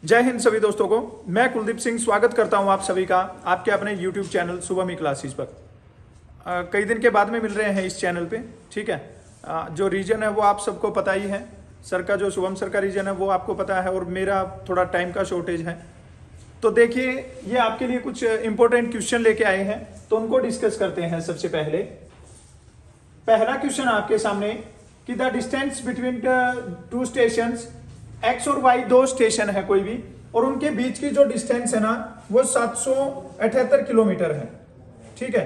जय हिंद सभी दोस्तों को। मैं कुलदीप सिंह स्वागत करता हूं आप सभी का आपके अपने YouTube चैनल शुभम ई क्लासेस पर। कई दिन के बाद में मिल रहे हैं इस चैनल पे, ठीक है। जो रीजन है वो आप सबको पता ही है, सर का जो शुभम सर का रीजन है वो आपको पता है, और मेरा थोड़ा टाइम का शॉर्टेज है। तो देखिए, ये आपके लिए कुछ इंपॉर्टेंट क्वेश्चन लेके आए हैं, तो उनको डिस्कस करते हैं। सबसे पहले पहला क्वेश्चन आपके सामने कि the distance between two stations, x और वाई दो स्टेशन है कोई भी, और उनके बीच की जो डिस्टेंस है ना वो 778 किलोमीटर है, ठीक है।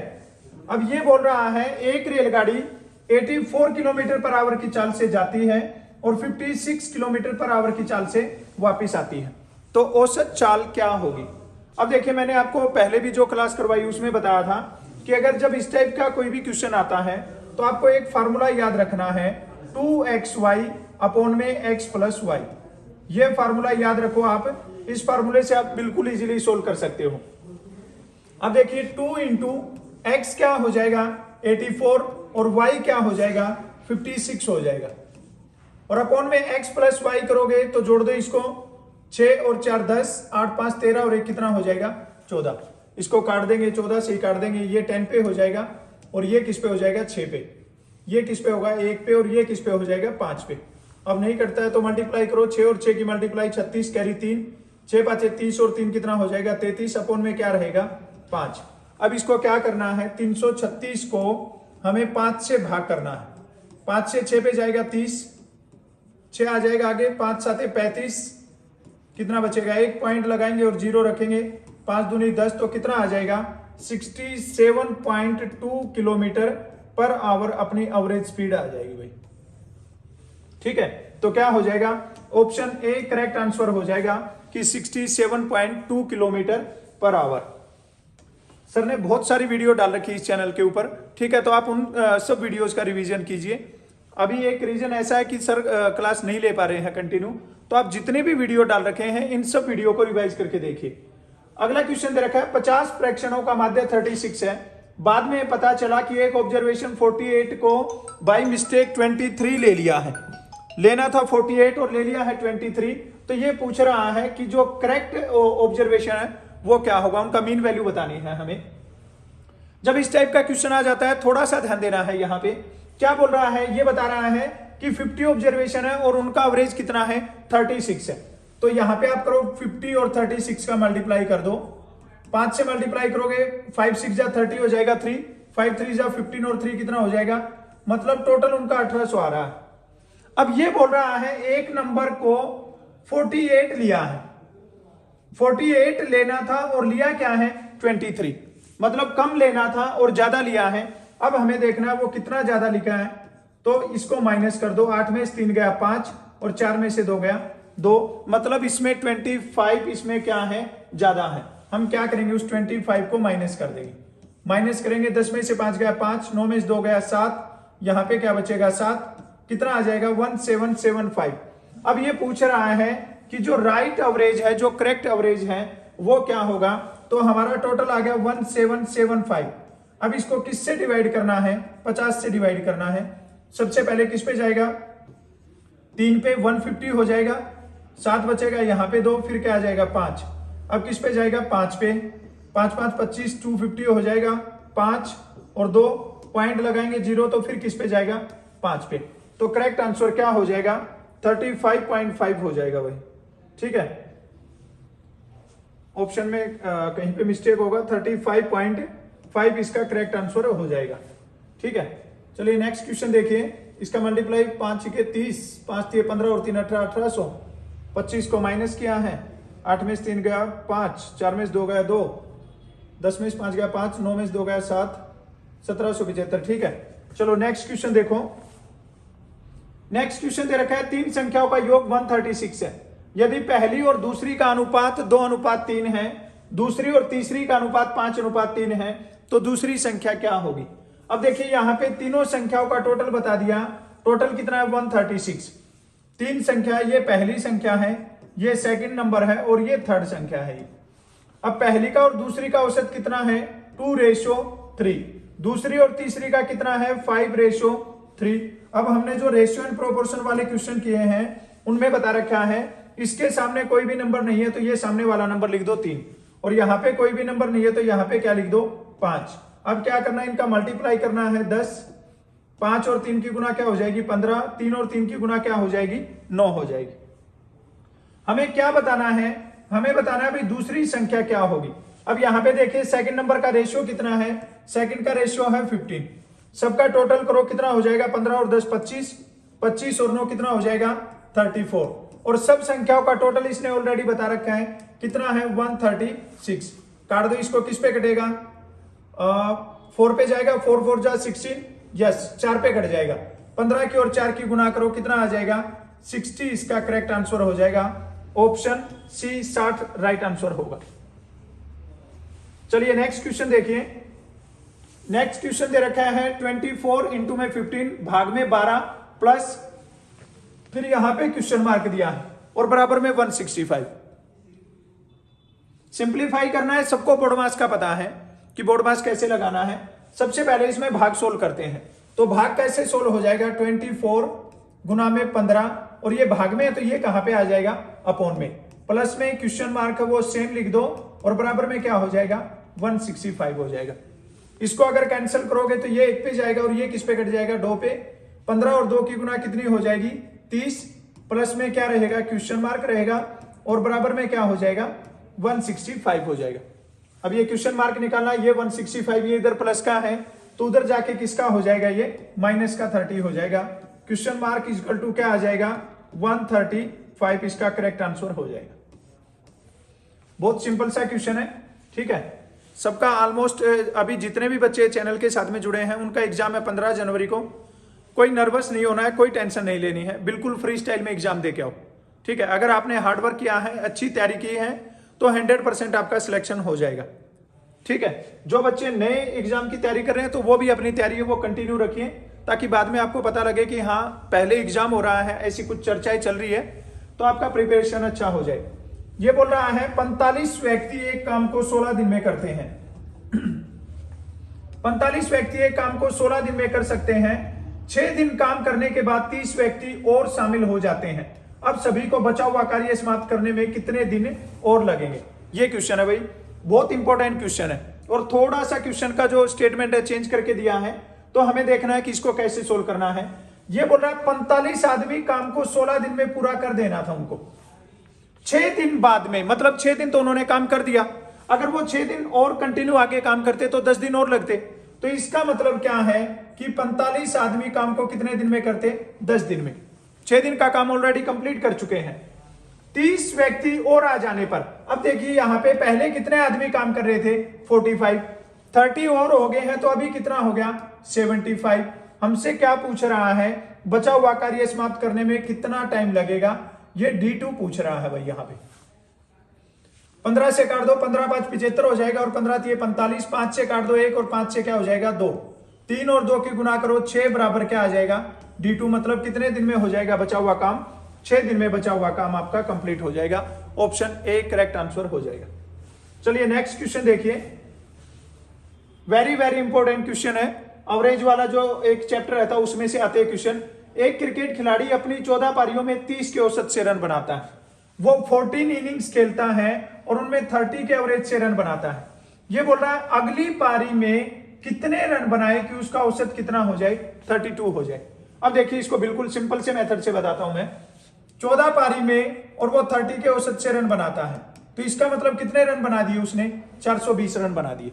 अब ये बोल रहा है एक रेलगाड़ी 84 किलोमीटर पर आवर की चाल से जाती है और 56 किलोमीटर पर आवर की चाल से वापस आती है, तो औसत चाल क्या होगी। अब देखिए, मैंने आपको पहले भी जो क्लास करवाई उसमें बताया था कि अगर जब इस टाइप का कोई भी क्वेश्चन आता है तो आपको एक फार्मूला याद रखना है, 2xy अपॉन में x प्लस वाई। ये फार्मूला याद रखो आप, इस फार्मूले से आप बिल्कुल इजीली सोल्व कर सकते हो। अब देखिए, 2 इंटू एक्स क्या हो जाएगा 84 और y क्या हो जाएगा 56 हो जाएगा, और अपॉन में x प्लस वाई करोगे तो जोड़ दो इसको, 6 और 4 10, 8 5 13 और 1 कितना हो जाएगा 14। इसको काट देंगे, 14 से ही काट देंगे, ये 10 पे हो जाएगा और ये किस पे हो जाएगा 6 पे, ये किस पे होगा 1 पे, और ये किस पे हो जाएगा 5 पे। अब नहीं कटता है तो मल्टीप्लाई करो, 6 और 6 की मल्टीप्लाई 36, कैरी 3, 6 5 30 और 3 कितना हो जाएगा 33, अपॉन में क्या रहेगा 5। अब इसको क्या करना है, 336 को हमें 5 से भाग करना है। 5 से 6 पे जाएगा 30, 6 आ जाएगा आगे, 5 7 35, कितना बचेगा, एक पॉइंट लगाएंगे और 0 रखेंगे, 5 दूनी 10, तो कितना आ जाएगा 67.2 किलोमीटर पर आवर अपनी एवरेज स्पीड आ जाएगी भाई, ठीक है। तो क्या हो जाएगा, ऑप्शन ए करेक्ट आंसर हो जाएगा कि 67.2 किलोमीटर पर आवर। सर ने बहुत सारी वीडियो डाल रखी है इस चैनल के ऊपर, ठीक है, तो आप उन सब वीडियोस का रिवीजन कीजिए। अभी एक रीजन ऐसा है कि सर क्लास नहीं ले पा रहे हैं कंटिन्यू, तो आप जितने भी वीडियो डाल रखे हैं इन सब वीडियो को रिवाइज करके देखिए। अगला क्वेश्चन दे रखा है 50 फ्रैक्शनों का माध्य 36 है, बाद में पता चला कि एक ऑब्जर्वेशन 48 को बाय मिस्टेक 23 ले लिया है। लेना था 48 और ले लिया है 23, तो ये पूछ रहा है कि जो करेक्ट ऑब्जर्वेशन है वो क्या होगा, उनका मीन वैल्यू बतानी है हमें। जब इस टाइप का क्वेश्चन आ जाता है थोड़ा सा ध्यान देना है। यहाँ पे क्या बोल रहा है, ये बता रहा है कि 50 ऑब्जर्वेशन है और उनका एवरेज कितना है 36 है। तो यहाँ पे आप करो 50 और 36 का मल्टीप्लाई कर दो, 5 से मल्टीप्लाई करोगे, 5 6 जा 30 हो जाएगा 3, 5 3 जा 15 और 3 कितना हो जाएगा, मतलब टोटल उनका 1800 आ रहा है। अब ये बोल रहा है एक नंबर को 48 लिया है, 48 लेना था और लिया क्या है 23, मतलब कम लेना था और ज्यादा लिया है। अब हमें देखना है वो कितना ज्यादा लिखा है, तो इसको माइनस कर दो, 8 में से 3 गया 5 और 4 में से 2 गया 2, मतलब इसमें 25 इसमें क्या है ज्यादा है। हम क्या करेंगे, उस 25 को माइनस कर देंगे, माइनस करेंगे, 10 में से 5 गया 5, 9 में से 2 गया 7, यहां पे क्या बचेगा 7, कितना आ जाएगा 1775। अब ये पूछ रहा है कि जो राइट एवरेज है, जो करेक्ट एवरेज है वो क्या होगा, तो हमारा टोटल आ गया 1775। अब इसको किससे डिवाइड करना है, 50 से डिवाइड करना है। सबसे पहले किस पे जाएगा, 3 पे 150 हो जाएगा, 7 बचेगा, यहाँ पे 2, फिर क्या आ जाएगा 5। अब किस पे जाएगा 5 पे, 5 5 25, 250 हो जाएगा, 5 और 2 पॉइंट लगाएंगे 0, तो फिर किस पे जाएगा 5 पे। तो करेक्ट आंसर क्या हो जाएगा 35.5 हो जाएगा भाई, ठीक है। ऑप्शन में कहीं पे मिस्टेक होगा, 35.5 इसका करेक्ट आंसर हो जाएगा, ठीक है। चलिए नेक्स्ट क्वेश्चन देखिए। इसका मल्टीप्लाई 5 के 30, 5 3 15 और 3 18, 1800। 25 को माइनस किया है, 8 में से 3 गया 5, 4 में से 2 गया 2, 10 में से 5 गया 5, 9 में से 2 गया 7, 1775, ठीक है। चलो नेक्स्ट क्वेश्चन देखो। नेक्स्ट क्वेश्चन दे रखा है 3 संख्याओं का योग 136 है। यदि पहली और दूसरी का अनुपात 2:3 है, दूसरी और तीसरी का अनुपात 5:3 है, तो दूसरी संख्या क्या होगी। अब देखिए, यहां पे तीनों संख्याओं का टोटल बता दिया, टोटल कितना है 136। 3 संख्या, ये पहली संख्या है, ये सेकंड नंबर है और ये थर्ड संख्या है। अब पहली का और दूसरी का औसत कितना है 2:3, दूसरी और तीसरी का कितना है 5:3। अब हमने जो रेशियो एंड प्रोपोर्शन वाले क्वेश्चन किए हैं उनमें बता रखा है इसके सामने कोई भी नंबर नहीं है तो ये सामने वाला नंबर लिख दो 3, और यहां पे कोई भी नंबर नहीं है तो यहां पे क्या लिख दो 5। अब क्या करना है, इनका मल्टीप्लाई करना है 10, 5 और 3 की गुना क्या हो जाएगी 15, 3 और 3 की गुना क्या हो जाएगी 9 हो जाएगी। हमें क्या बताना है, हमें बताना है भाई दूसरी संख्या क्या होगी। अब यहां पे देखिए सेकंड नंबर का रेशियो कितना है, सेकंड का रेशियो है 15, सबका टोटल करो कितना हो जाएगा 15 और 10 25, 25 और 9 कितना हो जाएगा 34, और सब संख्याओं का टोटल इसने ऑलरेडी बता रखा है कितना है 136। काट दो इसको, किस पे कटेगा 4 पे जाएगा, 4 4 जा 16, यस 4 पे कट जाएगा। 15 की और 4 की गुना करो कितना आ जाएगा 60, इसका करेक्ट आंसर हो जाएगा ऑप्शन सी 60 राइट आंसर होगा। चलिए नेक्स्ट क्वेश्चन देखिए। नेक्स्ट क्वेश्चन दे रखा है 24 इंटू में 15 भाग में 12 प्लस, फिर यहां पे क्वेश्चन मार्क दिया है और बराबर में 165। सिंप्लीफाई करना है, सबको बोर्ड मास का पता है कि बोर्ड मास कैसे लगाना है। सबसे पहले इसमें भाग सोल्व करते हैं, तो भाग कैसे सोल्व हो जाएगा 24 गुना में 15, और ये भाग में है तो ये कहां पे आ जाएगा अपॉन में, प्लस में क्वेश्चन मार्क है वो सेम लिख दो और बराबर में क्या हो जाएगा 165 हो जाएगा। इसको अगर कैंसिल करोगे तो ये 1 पे जाएगा और ये किस पे कट जाएगा 2 पे। 15 और 2 की गुना कितनी हो जाएगी 30, प्लस में क्या रहेगा क्वेश्चन मार्क रहेगा और बराबर में क्या हो जाएगा 165 हो जाएगा। अब ये क्वेश्चन मार्क निकालना, ये 165 ये इधर प्लस का है तो उधर जाके किसका हो जाएगा ये माइनस का 30 हो जाएगा। क्वेश्चन मार्क इक्वल टू क्या आ जाएगा 135, इसका करेक्ट आंसर हो जाएगा। बहुत सिंपल सा क्वेश्चन है, ठीक है। सबका ऑलमोस्ट अभी जितने भी बच्चे चैनल के साथ में जुड़े हैं उनका एग्जाम है 15 जनवरी को। कोई नर्वस नहीं होना है, कोई टेंशन नहीं लेनी है, बिल्कुल फ्री स्टाइल में एग्जाम दे के आओ, ठीक है। अगर आपने हार्डवर्क किया है, अच्छी तैयारी की है तो 100% आपका सिलेक्शन हो जाएगा, ठीक है। जो बच्चे नए एग्जाम की तैयारी कर रहे हैं तो वो भी अपनी तैयारी वो कंटिन्यू रखिए, ताकि बाद में आपको पता लगे कि हाँ पहले एग्जाम हो रहा है, ऐसी कुछ चर्चाएं चल रही है तो आपका प्रिपरेशन अच्छा हो जाए। ये बोल रहा है 45 व्यक्ति एक काम को 16 दिन में करते हैं। 45 व्यक्ति एक काम को 16 दिन में कर सकते हैं। 6 दिन काम करने के बाद 30 व्यक्ति और शामिल हो जाते हैं। अब सभी को बचा हुआ कार्य समाप्त करने में कितने दिन और लगेंगे। ये क्वेश्चन है भाई, बहुत इंपॉर्टेंट क्वेश्चन है, और थोड़ा सा क्वेश्चन का जो स्टेटमेंट है चेंज करके दिया है, तो हमें देखना है कि इसको कैसे सोल्व करना है। ये बोल रहा है 45 आदमी काम को 16 दिन में पूरा कर देना था उनको। 6 दिन बाद में, मतलब 6 दिन तो उन्होंने काम कर दिया, अगर वो 6 दिन और कंटिन्यू आगे काम करते तो 10 दिन और लगते। तो इसका मतलब क्या है कि 45 आदमी काम को कितने दिन में करते 10 दिन में। 6 दिन का काम ऑलरेडी कंप्लीट कर चुके हैं। 30 व्यक्ति और आ जाने पर, अब देखिए यहां पे पहले कितने आदमी काम कर रहे थे 45, 30 और हो गए हैं तो अभी कितना हो गया 75। हमसे क्या पूछ रहा है, बचा हुआ कार्य समाप्त करने में कितना टाइम लगेगा, ये D2 पूछ रहा है भाई। यहां पे 15 से काट दो, 15 5 75 हो जाएगा और 15 3 45, 5 से काट दो 1 और 5 से क्या हो जाएगा 2, 3 और 2 की गुना करो 6 बराबर क्या आ जाएगा D2, मतलब कितने दिन में हो जाएगा बचा हुआ काम 6 दिन में बचा हुआ काम आपका कंप्लीट हो जाएगा। ऑप्शन ए करेक्ट आंसर हो जाएगा। चलिए नेक्स्ट क्वेश्चन देखिए, वेरी वेरी इंपॉर्टेंट क्वेश्चन है। एवरेज वाला जो एक चैप्टर रहता है उसमें से आते हैं क्वेश्चन। एक क्रिकेट खिलाड़ी अपनी 14 पारियों में 30 के औसत से रन बनाता है। वो 14 इनिंग्स खेलता है और उनमें 30 के एवरेज से रन बनाता है। ये बोल रहा है अगली पारी में कितने रन बनाए कि उसका औसत कितना हो जाए 32 हो जाए। अब देखिए इसको बिल्कुल सिंपल से मेथड से बताता हूं मैं। 14 पारी में और वो 30 के औसत से रन बनाता है, तो इसका मतलब कितने रन बना दिए उसने 420 रन बना दिए।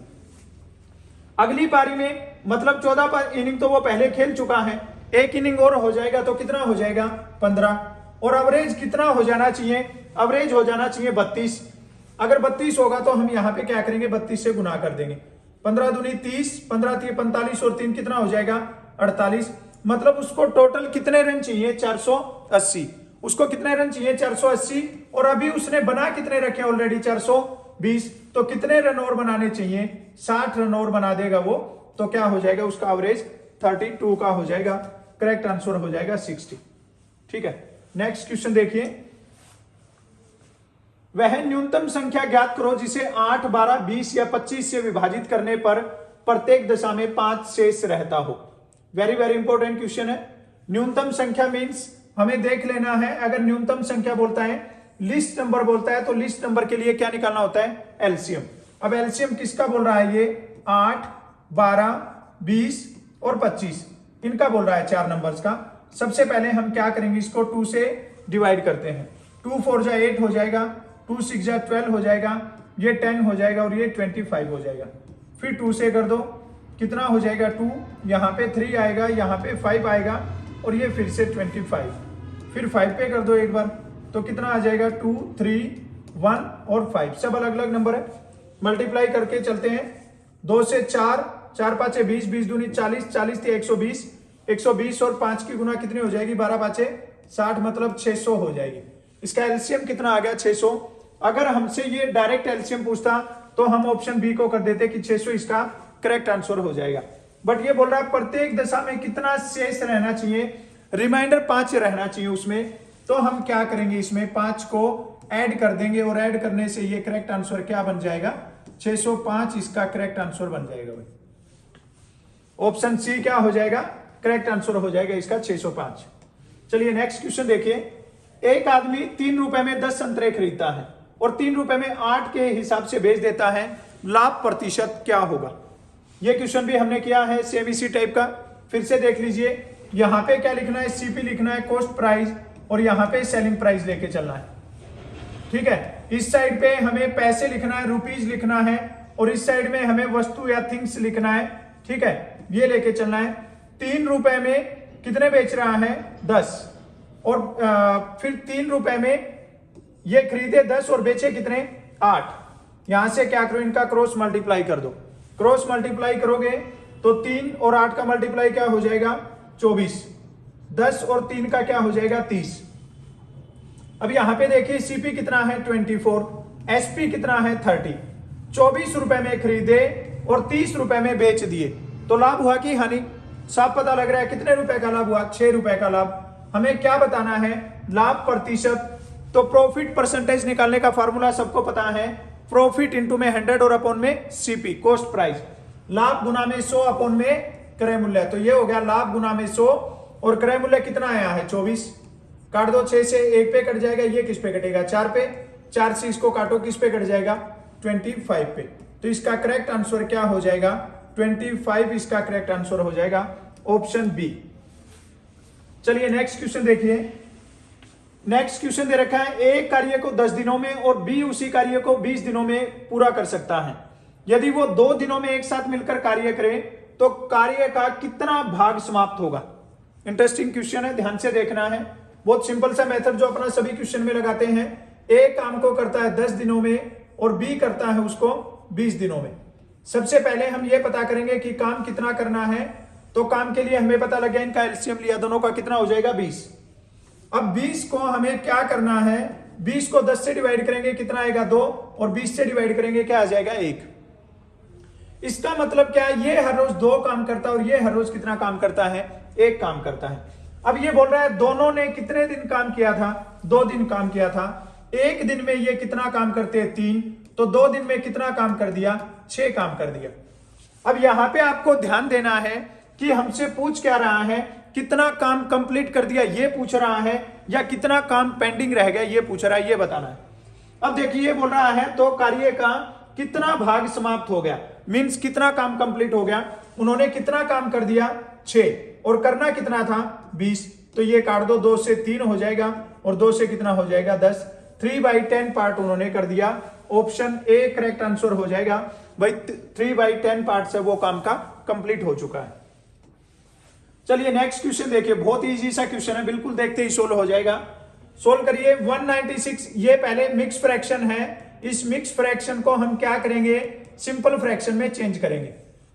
अगली पारी में मतलब 14 इनिंग तो वो पहले खेल चुका है, एक इनिंग और हो जाएगा तो कितना हो जाएगा 15, और एवरेज कितना हो जाना चाहिए, एवरेज हो जाना चाहिए 32। अगर 32 होगा तो हम यहां पे क्या करेंगे 32 से गुना कर देंगे। 15 दूनी 30, 15 3 45 और 3 कितना हो जाएगा 48, मतलब उसको टोटल कितने रन चाहिए 480। उसको कितने रन चाहिए 480, और अभी उसने बना कितने रखे ऑलरेडी 420, तो कितने रन और बनाने चाहिए 60 रन और बना देगा वो, तो क्या हो जाएगा उसका एवरेज 32 का हो जाएगा। करेक्ट आंसर हो जाएगा 60। ठीक है, नेक्स्ट क्वेश्चन देखिए। वह न्यूनतम संख्या ज्ञात करो जिसे 8, 12, 20 या 25 से विभाजित करने पर प्रत्येक दशा में 5 शेष रहता हो। वेरी वेरी इंपॉर्टेंट क्वेश्चन है। न्यूनतम संख्या मीन्स हमें देख लेना है, अगर न्यूनतम संख्या बोलता है लिस्ट नंबर बोलता है तो लिस्ट नंबर के लिए क्या निकालना होता है? एलसीएम। अब एलसीएम किसका बोल रहा है? ये 8, 12, 20 और 25 इनका बोल रहा है, 4 नंबर्स का। सबसे पहले हम क्या करेंगे, इसको 2 से डिवाइड करते हैं। 2 4 जा 8 हो जाएगा, 2 6 जा 12 हो जाएगा, ये 10 हो जाएगा और ये 25 हो जाएगा। फिर 2 से कर दो, कितना हो जाएगा? 2, यहाँ पे 3 आएगा, यहाँ पे 5 आएगा और ये फिर से 25। फिर 5 पे कर दो एक बार, तो कितना आ जाएगा? 2, 3, 1 और 5, सब अलग अलग नंबर है। मल्टीप्लाई करके चलते हैं, 2 से 4, 4 5 20, 20 दूनी 40, 40 से 120, 120 और 5 की गुना कितनी हो जाएगी? 12 5 60, मतलब 600 हो जाएगी। इसका एलसीएम कितना आ गया? 600। अगर हमसे ये डायरेक्ट एलसीएम पूछता तो हम ऑप्शन बी को कर देते कि 600 इसका करेक्ट आंसर हो जाएगा। बट ये बोल रहा है प्रत्येक दशा में कितना शेष रहना चाहिए? रिमाइंडर 5 रहना चाहिए उसमें। तो हम क्या करेंगे, इसमें 5 को ऐड कर देंगे और ऐड करने से ये करेक्ट आंसर क्या बन जाएगा? 605 इसका करेक्ट आंसर बन जाएगा भाई। ऑप्शन सी क्या हो जाएगा? करेक्ट आंसर हो जाएगा इसका 605। चलिए नेक्स्ट क्वेश्चन देखिए। एक आदमी 3 रुपए में 10 संतरे खरीदता है और 3 रुपए में 8 के हिसाब से बेच देता है, लाभ प्रतिशत क्या होगा? यह क्वेश्चन भी हमने किया है, सेम इसी टाइप का। फिर से देख लीजिए, यहां पे क्या लिखना है? सीपी लिखना है, कॉस्ट प्राइस, और यहां पे सेलिंग प्राइस लेके चलना है। ठीक है, इस साइड पे हमें पैसे लिखना है, रुपीज लिखना है, और इस साइड में हमें वस्तु या थिंग्स लिखना है। ठीक है, ये लेके चलना है। 3 रुपए में कितने बेच रहा है? 10, और फिर 3 रुपए में ये खरीदे 10 और बेचे कितने? 8। यहां से क्या करो, इनका क्रॉस मल्टीप्लाई कर दो। क्रॉस मल्टीप्लाई करोगे तो 3 और 8 का मल्टीप्लाई क्या हो जाएगा? 24। 10 और 3 का क्या हो जाएगा? 30। अब यहां पे देखिए सीपी कितना है? 24, एसपी कितना है? 30। 24 रुपए में खरीदे और 30 रुपए में बेच दिए, तो लाभ हुआ कि हानि? साफ पता लग रहा है। कितने रुपए का लाभ हुआ? 6 रुपए का लाभ। हमें क्या बताना है? लाभ प्रतिशत। तो प्रॉफिट परसेंटेज निकालने का फॉर्मूला सबको पता है, प्रॉफिट इंटू में 100 और अपॉन में सीपी, कॉस्ट प्राइस। लाभ गुना में 100 अपॉन में क्रय मूल्य, तो ये हो गया लाभ गुना में 100, और क्रय मूल्य कितना आया है? 24। काट दो, 6 से 1 पे कट जाएगा, ये किस पे कटेगा? 4 पे। 4 से इसको काटो, किस पे कट जाएगा? 25 पे। तो इसका करेक्ट आंसर क्या हो जाएगा? 25 इसका करेक्ट आंसर हो जाएगा, ऑप्शन बी। चलिए नेक्स्ट क्वेश्चन देखिए। नेक्स्ट क्वेश्चन दे रखा है, ए कार्य को 10 दिनों में और बी उसी कार्य को 20 दिनों में पूरा कर सकता है। यदि वो 2 दिनों में एक साथ मिलकर कार्य करे तो कार्य का कितना भाग समाप्त होगा? इंटरेस्टिंग क्वेश्चन है, ध्यान से देखना है। बहुत सिंपल सा मेथड जो अपना सभी क्वेश्चन में लगाते हैं। ए काम को करता है 10 दिनों में और बी करता है उसको 20 दिनों में। सबसे पहले हम ये पता करेंगे कि काम कितना करना है। तो काम के लिए हमें पता लग गया, इनका एलसीएम लिया, दोनों का कितना हो जाएगा? 20। अब 20 को हमें क्या करना है? 20 को 10 से डिवाइड करेंगे, कितना आएगा? 2, और 20 से डिवाइड करेंगे, क्या आ जाएगा? 1। इसका मतलब क्या है? ये हर रोज 2 काम करता है और ये हर रोज कितना काम करता है? 1 काम करता है। अब ये बोल रहा है दोनों ने कितने दिन काम किया था? 2 दिन काम किया था। 1 दिन में ये कितना काम करते हैं? 3। तो 2 दिन में कितना काम कर दिया? 6 काम कर दिया। अब यहां पे आपको ध्यान देना है कि हमसे पूछ क्या रहा है? कितना काम कंप्लीट कर दिया ये पूछ रहा है, या कितना काम पेंडिंग रह गया ये पूछ रहा है, ये बताना है। अब देखिए बोल रहा है तो कार्य का कितना भाग समाप्त हो गया, मींस कितना काम कंप्लीट हो गया। उन्होंने कितना काम कर दिया? 6, और करना कितना था? 20। तो ये काट दो, 2 से 3 हो जाएगा और 2 से कितना हो जाएगा? 10। 3/10 पार्ट उन्होंने कर दिया, ऑप्शन ए करेक्ट आंसर हो जाएगा भाई। 3/10 पार्ट से वो काम का कंप्लीट हो चुका है। चलिए नेक्स्ट क्वेश्चन देखिए, बहुत इजी सा क्वेश्चन है, बिल्कुल देखते ही सोल्व हो जाएगा। सोल्व करिए। 196, ये पहले मिक्स फ्रैक्शन है। इस मिक्स फ्रैक्शन को हम क्या करेंगे? सिंपल फ्रैक्शन में चेंज करेंगे।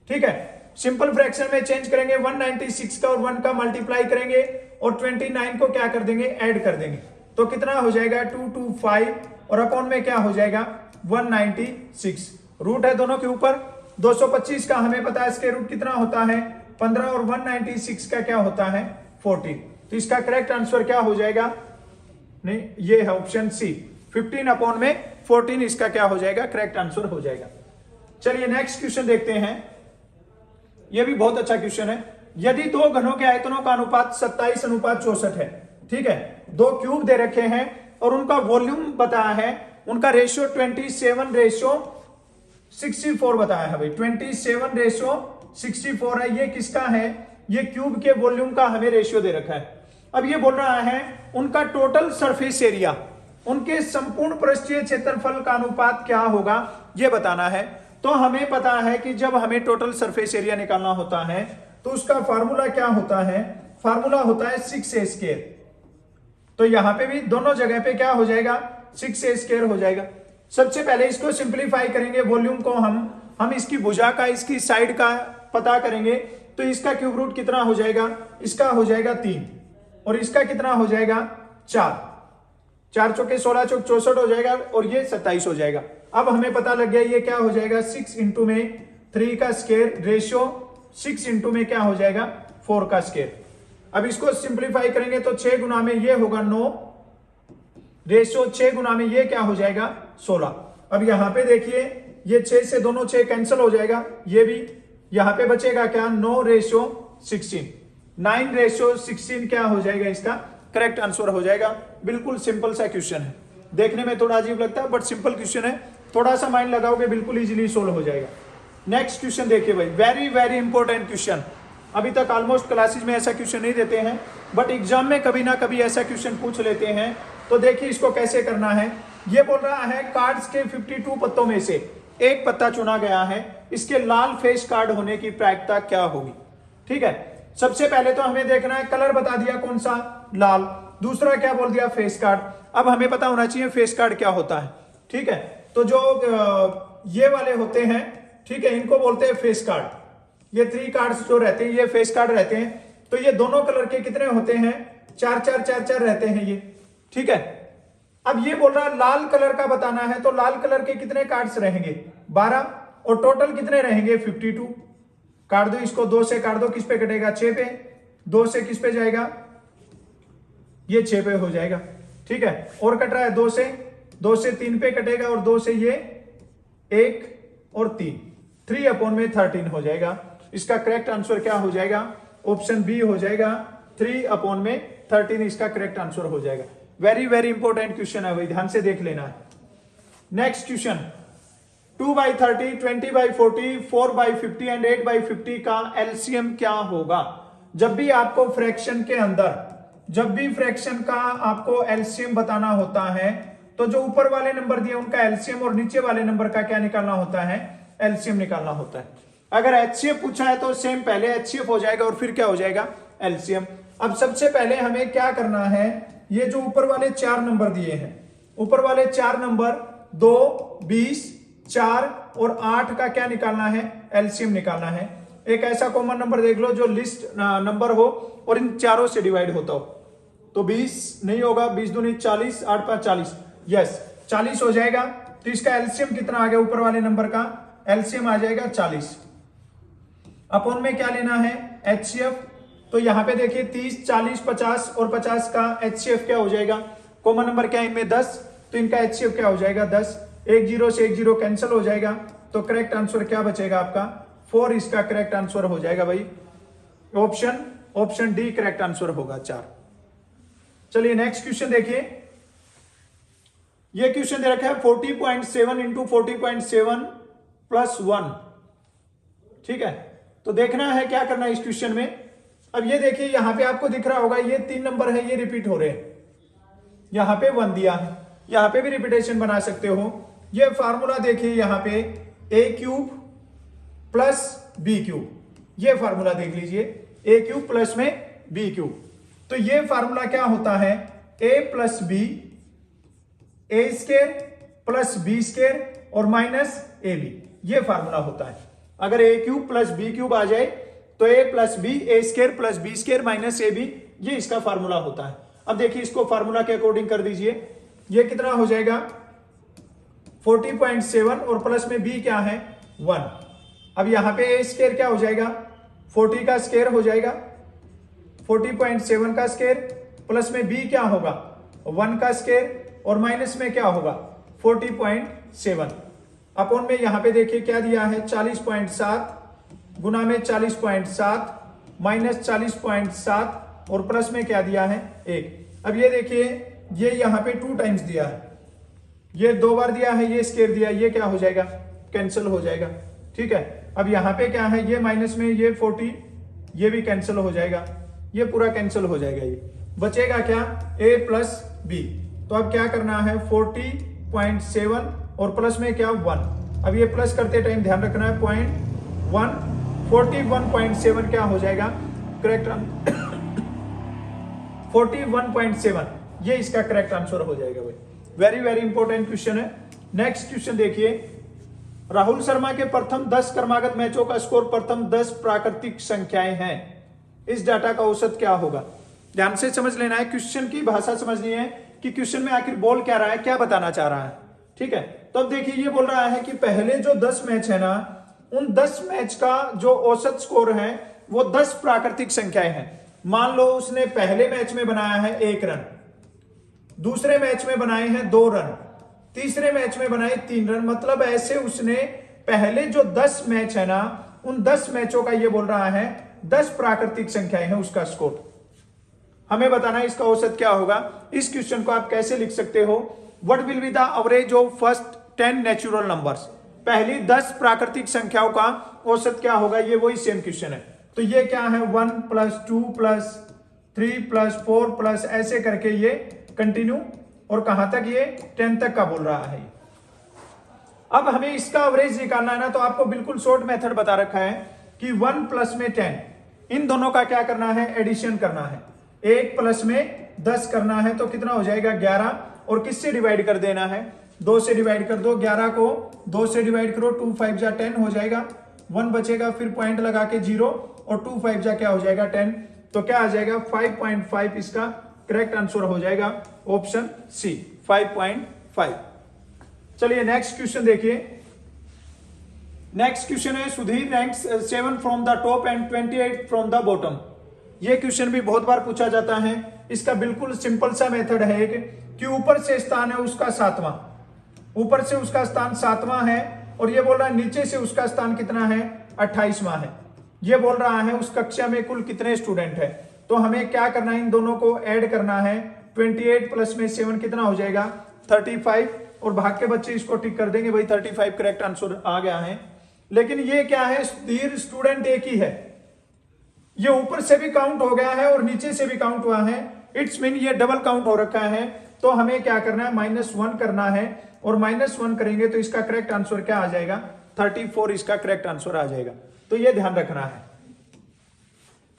ठीक है, सिंपल फ्रैक्शन में चेंज करेंगे। 196 का और 1 का मल्टीप्लाई करेंगे और 29 को क्या कर देंगे? ऐड कर देंगे। तो कितना हो जाएगा? 225, और अपॉन में क्या हो जाएगा? 196। रूट है दोनों के ऊपर। 225 का हमें पता है इसके रूट कितना होता है? 15, और 196 का क्या होता है? 14। तो इसका करेक्ट आंसर क्या हो जाएगा? नहीं, ये है ऑप्शन सी, 15 अपॉन में 14 इसका क्या हो जाएगा? करेक्ट आंसर हो जाएगा। चलिए नेक्स्ट क्वेश्चन देखते हैं। यह भी बहुत अच्छा क्वेश्चन है। यदि 2 घनों के आयतनों का अनुपात 27:64 है, ठीक है, 2 क्यूब दे रखे हैं, और उनका वॉल्यूम बताया है, उनका रेशियो 27:64 बताया है भाई, 27:64 है। ये किसका है? ये क्यूब के वॉल्यूम का हमें रेशियो दे रखा है। अब ये बोल रहा है उनका टोटल सरफेस एरिया, उनके संपूर्ण पृष्ठीय क्षेत्रफल का अनुपात क्या होगा, ये बताना है। तो हमें पता है कि जब हमें टोटल सरफेस एरिया निकालना होता है तो उसका फार्मूला क्या होता है? फार्मूला होता है 6a²। तो यहां पे भी दोनों जगह पे क्या हो जाएगा? 6a² हो जाएगा। सबसे पहले इसको सिंप्लीफाई करेंगे, वॉल्यूम को हम इसकी भुजा का, इसकी साइड का पता करेंगे। तो इसका क्यूब रूट कितना हो जाएगा? इसका हो जाएगा 3 और इसका कितना हो जाएगा? 4। 4 चौके 16, चौक 64 हो जाएगा और ये 27 हो जाएगा। अब हमें पता लग गया ये क्या हो जाएगा? 6 इंटू में 3 का स्क्वायर, रेशियो 6 इंटू में क्या हो जाएगा? 4 का स्क्वायर। अब इसको सिंप्लीफाई करेंगे तो 6 गुना में ये होगा 9, रेशियो 6 गुना में ये क्या हो जाएगा? 16। अब यहां पे देखिए ये 6 से दोनों 6 कैंसिल हो जाएगा, ये भी यहां पे बचेगा क्या? 9:16। 9:16 क्या हो जाएगा? इसका करेक्ट आंसर हो जाएगा। बिल्कुल सिंपल सा क्वेश्चन है, देखने में थोड़ा अजीब लगता है बट सिंपल क्वेश्चन है, थोड़ा सा माइंड लगाओगे बिल्कुल इजीली सोल्व हो जाएगा। नेक्स्ट क्वेश्चन देखिए भाई, वेरी वेरी इंपॉर्टेंट क्वेश्चन। अभी तक ऑलमोस्ट क्लासेज में ऐसा क्वेश्चन नहीं देते हैं बट एग्जाम में कभी ना कभी ऐसा क्वेश्चन पूछ लेते हैं। तो देखिए इसको कैसे करना है। ये बोल रहा है कार्ड्स के 52 पत्तों में से एक पत्ता चुना गया है, इसके लाल फेस कार्ड होने की प्रायिकता क्या होगी? ठीक है, सबसे पहले तो हमें देखना है, कलर बता दिया कौन सा? लाल। दूसरा क्या बोल दिया? Face card. अब हमें पता होना चाहिए फेस कार्ड क्या होता है। ठीक है, तो जो ये वाले होते हैं, ठीक है, इनको बोलते हैं फेस कार्ड। ये 3 कार्ड्स जो रहते हैं ये फेस कार्ड रहते हैं। तो ये दोनों कलर के कितने होते हैं? 4 रहते हैं ये। ठीक है, अब ये बोल रहा है लाल कलर का बताना है, तो लाल कलर के कितने कार्ड्स रहेंगे? 12 और टोटल कितने रहेंगे? 52। काट दो इसको, 2 से काट दो, किस पे कटेगा? 6 पे। 2 से किस पे जाएगा? ये 6 पे हो जाएगा। ठीक है, और कट रहा है 2 से 3 पे कटेगा और 2 से ये 1 और 3, 3/13 हो जाएगा। इसका करेक्ट आंसर क्या हो जाएगा? ऑप्शन बी हो जाएगा, 3/13 इसका करेक्ट आंसर हो जाएगा। वेरी वेरी इंपॉर्टेंट क्वेश्चन है भाई, ध्यान से देख लेना है। नेक्स्ट क्वेश्चन, 2/30, 20/40, 4/50 एंड 8/50 का एलसीएम क्या होगा? जब भी आपको फ्रैक्शन के अंदर, जब भी फ्रैक्शन का आपको एलसीएम बताना होता है तो जो ऊपर वाले नंबर दिए उनका एलसीएम और नीचे वाले नंबर का क्या निकालना होता है? एलसीएम निकालना होता है। अगर एचसीएफ पूछा है तो सेम पहले एचसीएफ हो जाएगा और फिर क्या हो जाएगा? एलसीएम। अब सबसे पहले हमें क्या करना है, ये जो ऊपर वाले 4 नंबर दिए हैं, ऊपर वाले 4 नंबर 2, 20, 4 और 8 का क्या निकालना है? एलसीएम निकालना है। एक ऐसा कॉमन नंबर देख लो जो लिस्ट नंबर हो और इन चारों से डिवाइड होता हो। तो 20 नहीं होगा, 20 दूनी 40, 8 5 40, यस 40 हो जाएगा। तो इसका एलसीएम कितना आ गया? ऊपर वाले नंबर का एलसीएम आ जाएगा 40। अपॉन में क्या लेना है? एचसीएफ। तो यहां पे देखिए 30, 40, 50 और 50 का एचसीएफ क्या हो जाएगा? कॉमन नंबर क्या है इनमें? 10, तो इनका एचसीएफ क्या हो जाएगा? 10। 1 0 से 1 0 कैंसिल हो जाएगा, तो करेक्ट आंसर क्या बचेगा आपका? 4 इसका करेक्ट आंसर हो जाएगा भाई। ऑप्शन डी करेक्ट आंसर होगा, 4। चलिए नेक्स्ट क्वेश्चन देखिए। ये क्वेश्चन दे रखा है 40.7 इंटू 40.7 प्लस 1। ठीक है, तो देखना है क्या करना है इस क्वेश्चन में। अब ये देखिए यहां पे आपको दिख रहा होगा ये 3 नंबर है, ये रिपीट हो रहे हैं। यहां पे 1 दिया है, यहां पे भी रिपीटेशन बना सकते हो। ये फार्मूला देखिए यहां पे a³ प्लस b³, ये फार्मूला देख लीजिए, a³ प्लस में b³। तो ये फार्मूला क्या होता है? a plus b, a² plus b² और माइनस ab, ये फार्मूला होता है। अगर a³ प्लस b³ आ जाए तो a plus b, a² plus b² minus ab, ये इसका फार्मूला होता है। अब देखिए इसको फार्मूला के अकॉर्डिंग कर दीजिए। ये कितना हो जाएगा? 40.7 और प्लस में b क्या है? 1। अब यहां पे a² क्या हो जाएगा? 40 का स्क्वायर हो जाएगा, 40.7 का स्क्वायर प्लस में b क्या होगा? 1 का स्क्वायर और माइनस में क्या होगा? 40.7। अपॉन में यहां पे देखिए क्या दिया है? 40.7 गुना में 40.7 माइनस 40.7 और प्लस में क्या दिया है? 1। अब ये देखिए ये यहाँ पे 2 टाइम्स दिया है, ये 2 बार दिया है, ये स्केयर दिया, ये क्या हो जाएगा, कैंसिल हो जाएगा। ठीक है, अब यहाँ पे क्या है, ये माइनस में ये 40, ये भी कैंसिल हो जाएगा, ये पूरा कैंसिल हो जाएगा। ये बचेगा क्या, a प्लस बी। तो अब क्या करना है, 40.7 और प्लस में क्या 1। अब ये प्लस करते टाइम ध्यान रखना है 0.1, 41.7 क्या हो जाएगा, करेक्ट 41.7, ये इसका करेक्ट आंसर हो जाएगा भाई। वेरी वेरी इंपॉर्टेंट क्वेश्चन है। नेक्स्ट क्वेश्चन देखिए, राहुल शर्मा के प्रथम 10 क्रमागत मैचों का स्कोर प्रथम 10 प्राकृतिक संख्याएं हैं, इस डाटा का औसत क्या होगा। ध्यान से समझ लेना है, क्वेश्चन की भाषा समझनी है कि क्वेश्चन में आखिर बोल क्या रहा है, क्या बताना चाह रहा है। ठीक है, तो अब देखिए ये बोल रहा है कि पहले जो 10 मैच है ना, उन 10 मैच का जो औसत स्कोर है वो 10 प्राकृतिक संख्याएं हैं। मान लो उसने पहले मैच में बनाया है 1 रन, दूसरे मैच में बनाए हैं 2 रन, तीसरे मैच में बनाए 3 रन, मतलब ऐसे उसने पहले जो 10 मैच है ना, उन 10 मैचों का ये बोल रहा है 10 प्राकृतिक संख्याएं हैं उसका स्कोर। हमें बताना है इसका औसत क्या होगा। इस क्वेश्चन को आप कैसे लिख सकते हो, what will be the average of first 10 natural numbers, पहली 10 प्राकृतिक संख्याओं का औसत क्या होगा, ये वही सेम क्वेश्चन है। तो ये क्या है, 1 + 2 + 3 + 4 प्लस ऐसे करके ये कंटिन्यू, और कहां तक, ये 10 तक का बोल रहा है। अब हमें इसका एवरेज निकालना है ना, तो आपको बिल्कुल शॉर्ट मेथड बता रखा है कि 1 प्लस में 10, इन दोनों का क्या करना है, एडिशन करना है। 1 प्लस में 10 करना है, तो कितना हो जाएगा 11, और किससे डिवाइड कर देना है, 2 से डिवाइड कर दो। 11 को 2 से डिवाइड करो, 2 5 जा 10 हो जाएगा, 1 बचेगा, फिर पॉइंट लगा के 0, और 2 5 जा क्या हो जाएगा 10, तो क्या आ जाएगा 5.5, इसका करेक्ट आंसर हो जाएगा ऑप्शन सी 5.5। चलिए नेक्स्ट क्वेश्चन देखिए। नेक्स्ट क्वेश्चन है, Sudhir ranks 7 from the top and 28 from the bottom. ये क्वेश्चन भी बहुत बार पूछा जाता है। इसका बिल्कुल सिंपल सा मेथड है कि ऊपर से स्थान है उसका 7वां, ऊपर से उसका स्थान 7वां है, और ये बोल रहा है नीचे से उसका स्थान कितना है, 28वां है। ये बोल रहा है उस कक्षा में कुल कितने स्टूडेंट है। तो हमें क्या करना है, इन दोनों को ऐड करना है। 28 प्लस में 7 कितना हो जाएगा 35, और भाग के बच्चे इसको टिक कर देंगे भाई, 35 करेक्ट आंसर आ गया है। लेकिन ये क्या है, स्टूडेंट एक ही है, ये ऊपर से भी काउंट हो गया है और नीचे से भी काउंट हुआ है, इट्स मीन ये डबल काउंट हो रखा है। तो हमें क्या करना है, -1 करना है, और -1 करेंगे तो इसका करेक्ट आंसर क्या आ जाएगा 34, इसका करेक्ट आंसर आ जाएगा। तो ये ध्यान रखना है,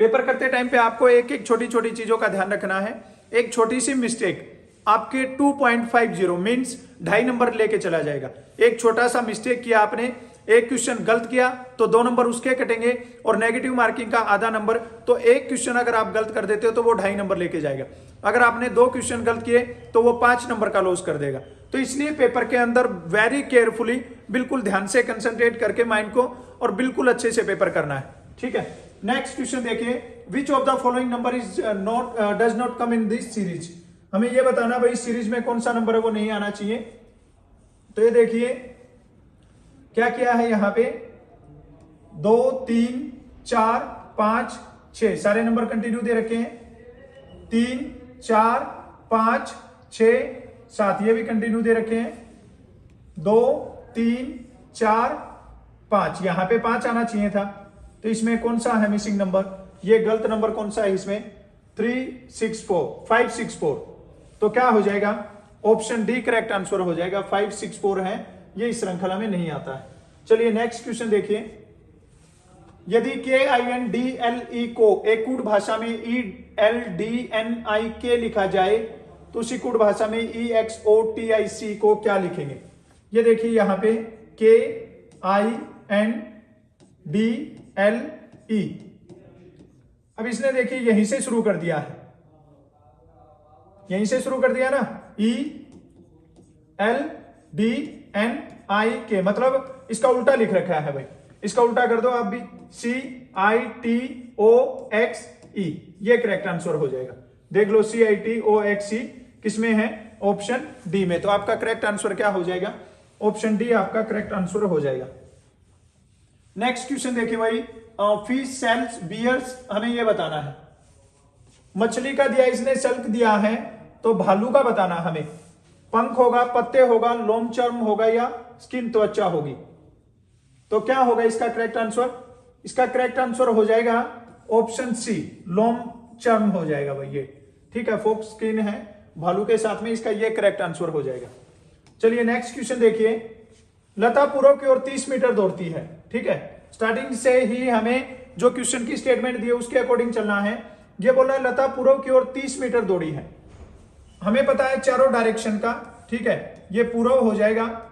पेपर करते टाइम पे आपको एक एक छोटी छोटी चीजों का ध्यान रखना है। एक छोटी सी मिस्टेक आपके 2.50 मीन्स 2.5 नंबर लेके चला जाएगा। एक छोटा सा मिस्टेक किया आपने, एक क्वेश्चन गलत किया तो 2 नंबर उसके कटेंगे, और नेगेटिव मार्किंग का आधा नंबर। तो एक क्वेश्चन अगर आप गलत कर देते हो तो वो 2.5 नंबर लेके जाएगा। अगर आपने 2 क्वेश्चन गलत किए तो वो 5 नंबर का लॉस कर देगा। तो इसलिए पेपर के अंदर वेरी केयरफुली, बिल्कुल ध्यान से कंसंट्रेट करके माइंड को, और बिल्कुल अच्छे से पेपर करना है। ठीक है, नेक्स्ट क्वेश्चन देखिए, which of the following number is does not come in this series. हमें यह बताना भाई सीरीज में कौन सा नंबर है वो नहीं आना चाहिए। तो ये देखिए क्या किया है, यहां पे 2 3 4 5 6 सारे नंबर कंटिन्यू दे रखे हैं। 3 4 5 6 7 ये भी कंटिन्यू दे रखे हैं। 2 3 4 5 यहां पे 5 आना चाहिए था, तो इसमें कौन सा है मिसिंग नंबर, ये गलत नंबर कौन सा है इसमें, 564। तो क्या हो जाएगा, ऑप्शन डी करेक्ट आंसर हो जाएगा। 564 है, ये इस श्रृंखला में नहीं आता है। चलिए नेक्स्ट क्वेश्चन देखिए, यदि KINDLE को एक कूट भाषा में ELDNIK लिखा जाए तो सिकुड़ भाषा में EXOTIC को क्या लिखेंगे। ये देखिए यहां पे KINDLE, अब इसने देखिए यहीं से शुरू कर दिया है, यहीं से शुरू कर दिया ना, ELDNIK, मतलब इसका उल्टा लिख रखा है भाई, इसका उल्टा कर दो आप भी, CITOXE, ये करेक्ट आंसर हो जाएगा। देख लो CITOXE किसमें है, ऑप्शन डी में। तो आपका करेक्ट आंसर क्या हो जाएगा, ऑप्शन डी आपका करेक्ट आंसर हो जाएगा। नेक्स्ट क्वेश्चन देखिए भाई, फिश सेल्स बियर्स, हमें यह बताना है। मछली का दिया इसने, सल्क दिया है तो भालू का बताना हमें, पंख होगा, पत्ते होगा, लोम चर्म होगा या स्किन त्वचा होगी। तो क्या होगा इसका करेक्ट आंसर? इसका करेक्ट आंसर हो जाएगा ऑप्शन सी, लोम चर्म हो जाएगा भाई ये। ठीक है, फोक स्किन है भालू के साथ में, इसका ये करेक्ट आंसर हो जाएगा। चलिए नेक्स्ट क्वेश्चन देखिए। लता पूर्व की ओर 30 मीटर दौड़ती है। ठीक है, स्टार्टिंग से ही हमें जो क्वेश्चन की स्टेटमेंट दी है उसके अकॉर्डिंग चलना है। ये बोल रहा है लता पूर्व की ओर 30 मीटर दौड़ी है। हमें पता है चारों डायरेक्शन का। ठीक है, ये पूर्व हो जाएगा,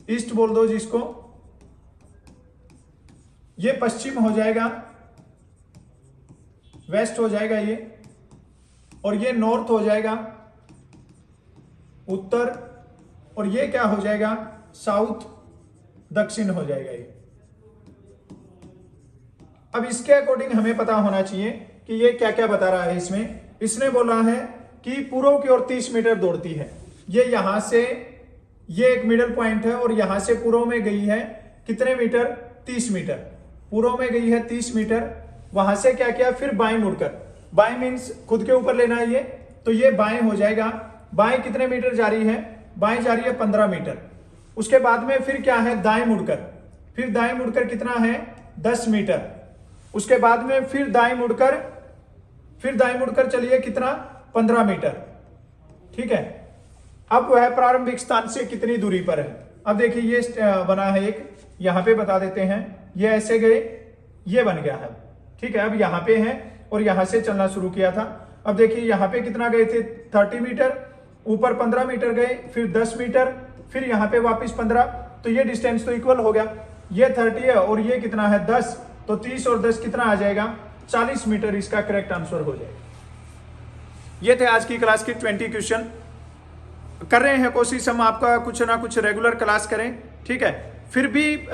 ईस्ट बोल दो जिसको, ये पश्चिम हो जाएगा, वेस्ट हो जाएगा ये, और ये नॉर्थ हो जाएगा, उत्तर, और ये क्या हो जाएगा साउथ, दक्षिण हो जाएगा ये। अब इसके अकॉर्डिंग हमें पता होना चाहिए कि ये क्या क्या बता रहा है इसमें। इसने बोला है कि पूर्व की ओर 30 मीटर दौड़ती है। ये यहां से, ये एक मिडल पॉइंट है और यहां से पूर्व में गई है कितने मीटर? 30 मीटर। पूर्व में गई है 30 मीटर, वहां से क्या किया फिर बाएं मुड़कर, बाएं मीन्स खुद के ऊपर लेना है ये, तो ये बाएं हो जाएगा। बाएं कितने मीटर जा रही है? बाएं जा रही है 15 मीटर। उसके बाद में फिर क्या है दाएं मुड़कर, फिर दाएं मुड़कर कितना है 10 मीटर। उसके बाद में फिर दाएं मुड़कर चलिए कितना 15 मीटर। ठीक है, अब वह प्रारंभिक स्थान से कितनी दूरी पर है। अब देखिए ये बना है एक, यहां पे बता देते हैं, ये ऐसे गए, ये बन गया है। ठीक है, अब यहां पे है और यहां से चलना शुरू किया था। अब देखिए यहां पे कितना गए थे 30 मीटर, ऊपर 15 मीटर गए, फिर 10 मीटर, फिर यहां पे वापस 15, तो ये डिस्टेंस तो इक्वल हो गया। ये 30 है और ये कितना है 10, तो 30 और 10 कितना आ जाएगा 40 मीटर। इसका करेक्ट आंसर हो जाएगा। ये थे आज की क्लास के 20 क्वेश्चन। कर रहे हैं कोशिश हम आपका कुछ ना कुछ रेगुलर क्लास करें। ठीक है, फिर भी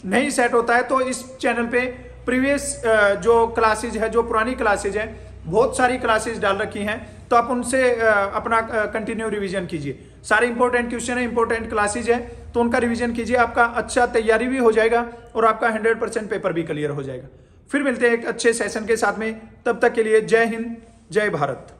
नहीं सेट होता है तो इस चैनल पे प्रीवियस जो क्लासेज है, जो पुरानी क्लासेज है, बहुत सारी क्लासेज डाल रखी हैं, तो आप उनसे अपना कंटिन्यू रिवीजन कीजिए। सारे इंपॉर्टेंट क्वेश्चन है, इंपॉर्टेंट क्लासेज है, तो उनका रिवीजन कीजिए। आपका अच्छा तैयारी भी हो जाएगा और आपका 100% पेपर भी क्लियर हो जाएगा। फिर मिलते हैं एक अच्छे सेशन के साथ में, तब तक के लिए जय हिंद, जय भारत।